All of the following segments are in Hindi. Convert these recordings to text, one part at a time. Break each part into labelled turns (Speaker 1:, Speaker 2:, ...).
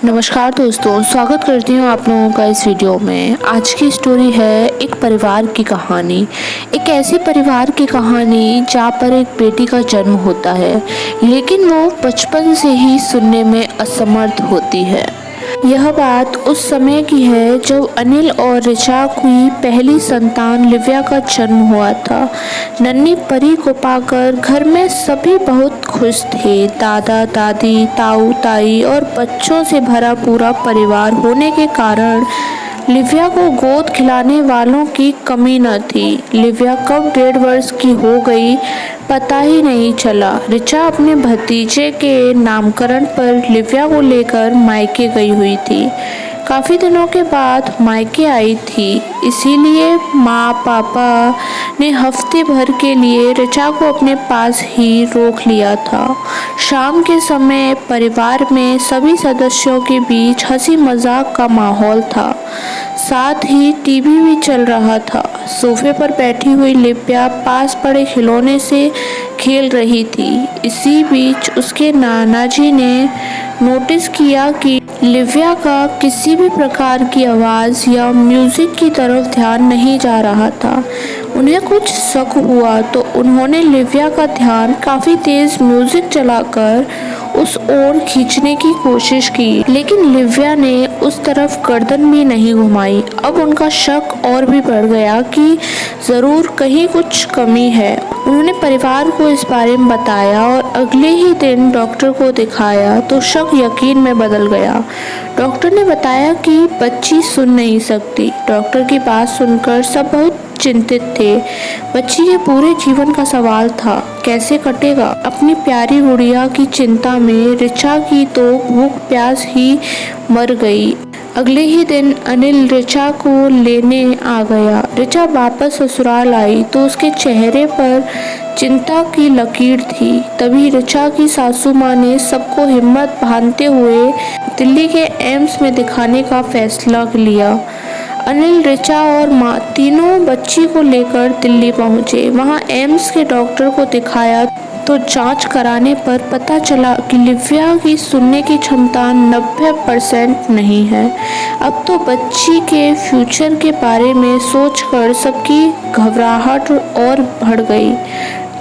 Speaker 1: नमस्कार दोस्तों, स्वागत करती हूँ आप लोगों का इस वीडियो में। आज की स्टोरी है एक परिवार की कहानी। एक ऐसे परिवार की कहानी जहाँ पर एक बेटी का जन्म होता है, लेकिन वो बचपन से ही सुनने में असमर्थ होती है। यह बात उस समय की है जब अनिल और ऋचा की पहली संतान लिव्या का जन्म हुआ था। नन्ही परी को पाकर घर में सभी बहुत खुश थे। दादा दादी, ताऊ ताई और बच्चों से भरा पूरा परिवार होने के कारण लिव्या को गोद खिलाने वालों की कमी न थी। लिव्या कब 1.5 वर्ष की हो गई पता ही नहीं चला। ऋचा अपने भतीजे के नामकरण पर लिव्या को लेकर मायके गई हुई थी। काफ़ी दिनों के बाद मायके आई थी, इसीलिए माँ पापा ने हफ्ते भर के लिए ऋचा को अपने पास ही रोक लिया था। शाम के समय परिवार में सभी सदस्यों के बीच हंसी मजाक का माहौल था, साथ ही टीवी भी चल रहा था। सोफे पर बैठी हुई लिव्या पास पड़े खिलौने से खेल रही थी। इसी बीच उसके नाना जी ने नोटिस किया कि लिव्या का किसी भी प्रकार की आवाज़ या म्यूज़िक की तरफ ध्यान नहीं जा रहा था। उन्हें कुछ शक हुआ तो उन्होंने लिव्या का ध्यान काफ़ी तेज़ म्यूज़िक चलाकर उस ओर खींचने की कोशिश की, लेकिन लिव्या ने उस तरफ गर्दन भी नहीं घुमाई। अब उनका शक और भी बढ़ गया कि ज़रूर कहीं कुछ कमी है। उन्होंने परिवार को इस बारे में बताया और अगले ही दिन डॉक्टर को दिखाया तो शक यकीन में बदल गया। डॉक्टर ने बताया कि बच्ची सुन नहीं सकती। डॉक्टर की बात सुनकर सब बहुत चिंतित थे। बच्ची के पूरे जीवन का सवाल था, कैसे कटेगा। अपनी प्यारी गुड़िया की चिंता में ऋचा की तो भूख प्यास ही मर गई। अगले ही दिन अनिल ऋचा को लेने आ गया। ऋचा वापस ससुराल आई तो उसके चेहरे पर चिंता की लकीर थी। तभी ऋचा की सासू माँ ने सबको हिम्मत बांधते हुए दिल्ली के एम्स में दिखाने का फैसला लिया। अनिल, ऋचा और माँ तीनों बच्ची को लेकर दिल्ली पहुँचे। वहाँ एम्स के डॉक्टर को दिखाया तो जांच कराने पर पता चला कि लिव्या की सुनने की क्षमता 90% नहीं है। अब तो बच्ची के फ्यूचर के बारे में सोचकर सबकी घबराहट और बढ़ गई।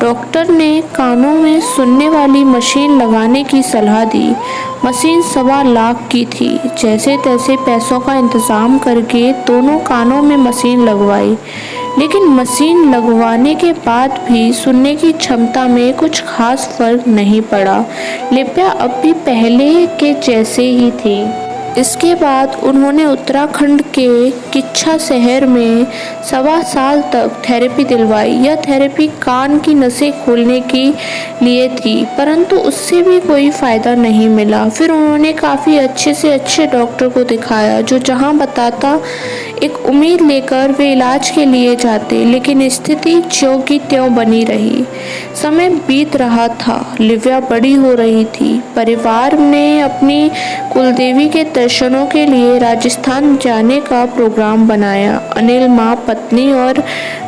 Speaker 1: डॉक्टर ने कानों में सुनने वाली मशीन लगाने की सलाह दी। मशीन 1.25 लाख की थी। जैसे तैसे पैसों का इंतज़ाम करके दोनों कानों में मशीन लगवाई, लेकिन मशीन लगवाने के बाद भी सुनने की क्षमता में कुछ खास फर्क नहीं पड़ा। लिव्या अब भी पहले के जैसे ही थी। इसके बाद उन्होंने उत्तराखंड के किच्छा शहर में 1.25 साल तक थेरेपी दिलवाई। यह थेरेपी कान की नसें खोलने के लिए थी, परंतु उससे भी कोई फ़ायदा नहीं मिला। फिर उन्होंने काफ़ी अच्छे से अच्छे डॉक्टर को दिखाया, जो जहां बताता एक उम्मीद लेकर वे इलाज के लिए जाते, लेकिन स्थिति ज्यों की त्यों बनी रही। समय बीत रहा था, लिव्या बड़ी हो रही थी। परिवार ने अपनी कुलदेवी के दर्शनों के लिए राजस्थान जाने का प्रोग्राम बनाया। अनिल माँ, पत्नी और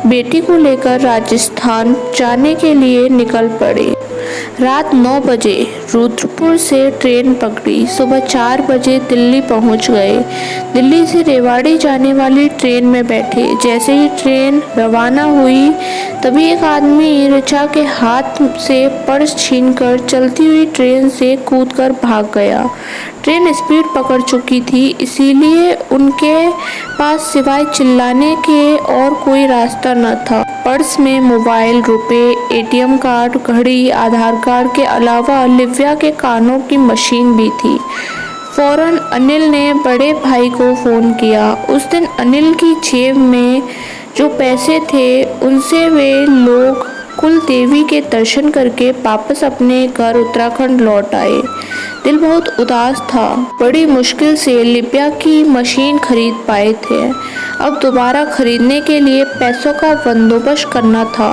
Speaker 1: बेटी को लेकर राजस्थान जाने के लिए निकल पड़े। रात 9 बजे रुद्रपुर से ट्रेन पकड़ी। सुबह 4 बजे दिल्ली पहुंच गए। दिल्ली से रेवाड़ी जाने वाली ट्रेन में बैठे। जैसे ही ट्रेन रवाना हुई तभी एक आदमी ऋचा के हाथ से पर्स छीनकर चलती हुई ट्रेन से कूदकर भाग गया। ट्रेन स्पीड पकड़ चुकी थी, इसीलिए उनके पास सिवाय चिल्लाने के और कोई रास्ता न था। पर्स में मोबाइल, रुपए, एटीएम कार्ड, घड़ी, आधार कार्ड के अलावा लिव्या के कानों की मशीन भी थी। फौरन अनिल ने बड़े भाई को फ़ोन किया। उस दिन अनिल की जेब में जो पैसे थे उनसे वे लोग कुल देवी के दर्शन करके वापस अपने घर उत्तराखंड लौट आए। दिल बहुत उदास था। बड़ी मुश्किल से लिव्या की मशीन खरीद पाए थे। अब दोबारा खरीदने के लिए पैसों का बंदोबस्त करना था।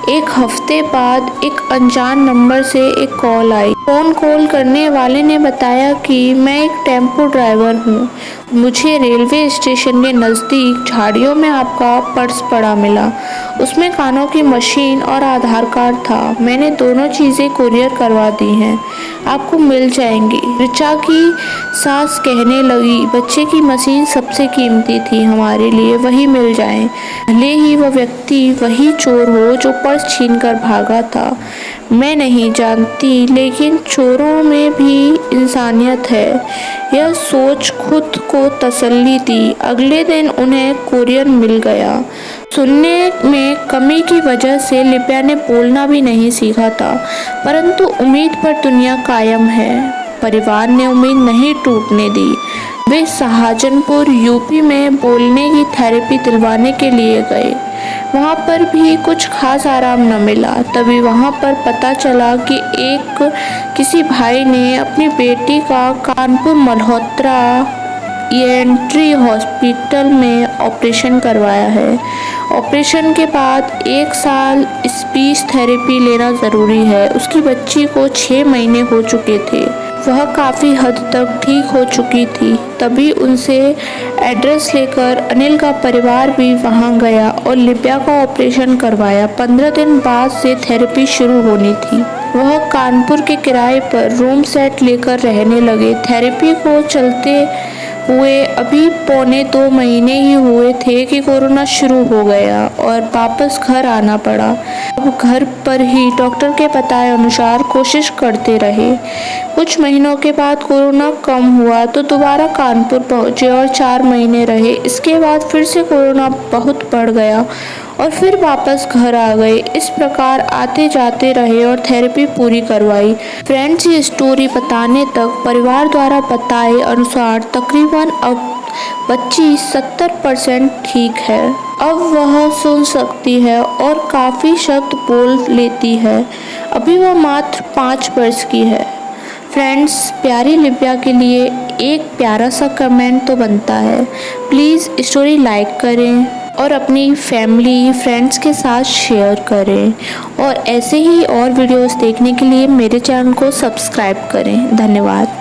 Speaker 1: एक हफ्ते बाद एक अनजान नंबर से एक कॉल आई। फ़ोन कॉल करने वाले ने बताया कि मैं एक टेम्पो ड्राइवर हूँ। मुझे रेलवे स्टेशन के नज़दीक झाड़ियों में आपका पर्स पड़ा मिला। उसमें कानों की मशीन और आधार कार्ड था। मैंने दोनों चीज़ें कुरियर करवा दी हैं, आपको मिल जाएंगी। ऋचा की सास कहने लगी, बच्चे की मशीन सबसे कीमती थी हमारे लिए, वही मिल जाए, भले ही वह व्यक्ति वही चोर हो जो पर्स छीनकर भागा था। मैं नहीं जानती, लेकिन चोरों में भी इंसानियत है। यह सोच खुद को तसल्ली दी। अगले दिन उन्हें कुरियर मिल गया। सुनने में कमी की वजह से लिप्या ने बोलना भी नहीं सीखा था, परंतु उम्मीद पर दुनिया कायम है। परिवार ने उम्मीद नहीं टूटने दी। वे शाहजहांपुर यूपी में बोलने की थेरेपी दिलवाने के लिए गए। वहाँ पर भी कुछ खास आराम न मिला। तभी वहाँ पर पता चला कि किसी भाई ने अपनी बेटी का कानपुर मल्होत्रा ईएनटी हॉस्पिटल में ऑपरेशन करवाया है। ऑपरेशन के बाद 1 साल स्पीच थेरेपी लेना ज़रूरी है। उसकी बच्ची को 6 महीने हो चुके थे। वह काफ़ी हद तक ठीक हो चुकी थी। तभी उनसे एड्रेस लेकर अनिल का परिवार भी वहां गया और लिप्या का ऑपरेशन करवाया। 15 दिन बाद से थेरेपी शुरू होनी थी। वह कानपुर के किराए पर रूम सेट लेकर रहने लगे। थेरेपी को चलते हुए अभी 1.25 महीने ही हुए थे कि कोरोना शुरू हो गया और वापस घर आना पड़ा। अब घर पर ही डॉक्टर के बताए अनुसार कोशिश करते रहे। कुछ महीनों के बाद कोरोना कम हुआ तो दोबारा कानपुर पहुंचे और 4 महीने रहे। इसके बाद फिर से कोरोना बहुत बढ़ गया और फिर वापस घर आ गए। इस प्रकार आते जाते रहे और थेरेपी पूरी करवाई। फ्रेंड्स, ये स्टोरी बताने तक परिवार द्वारा बताए अनुसार तकरीबन अब बच्ची 70% ठीक है। अब वह सुन सकती है और काफ़ी शब्द बोल लेती है। अभी वह मात्र 5 वर्ष की है। फ्रेंड्स, प्यारी लिप्या के लिए एक प्यारा सा कमेंट तो बनता है। प्लीज़ स्टोरी लाइक करें और अपनी फैमिली फ्रेंड्स के साथ शेयर करें और ऐसे ही और वीडियोस देखने के लिए मेरे चैनल को सब्सक्राइब करें। धन्यवाद।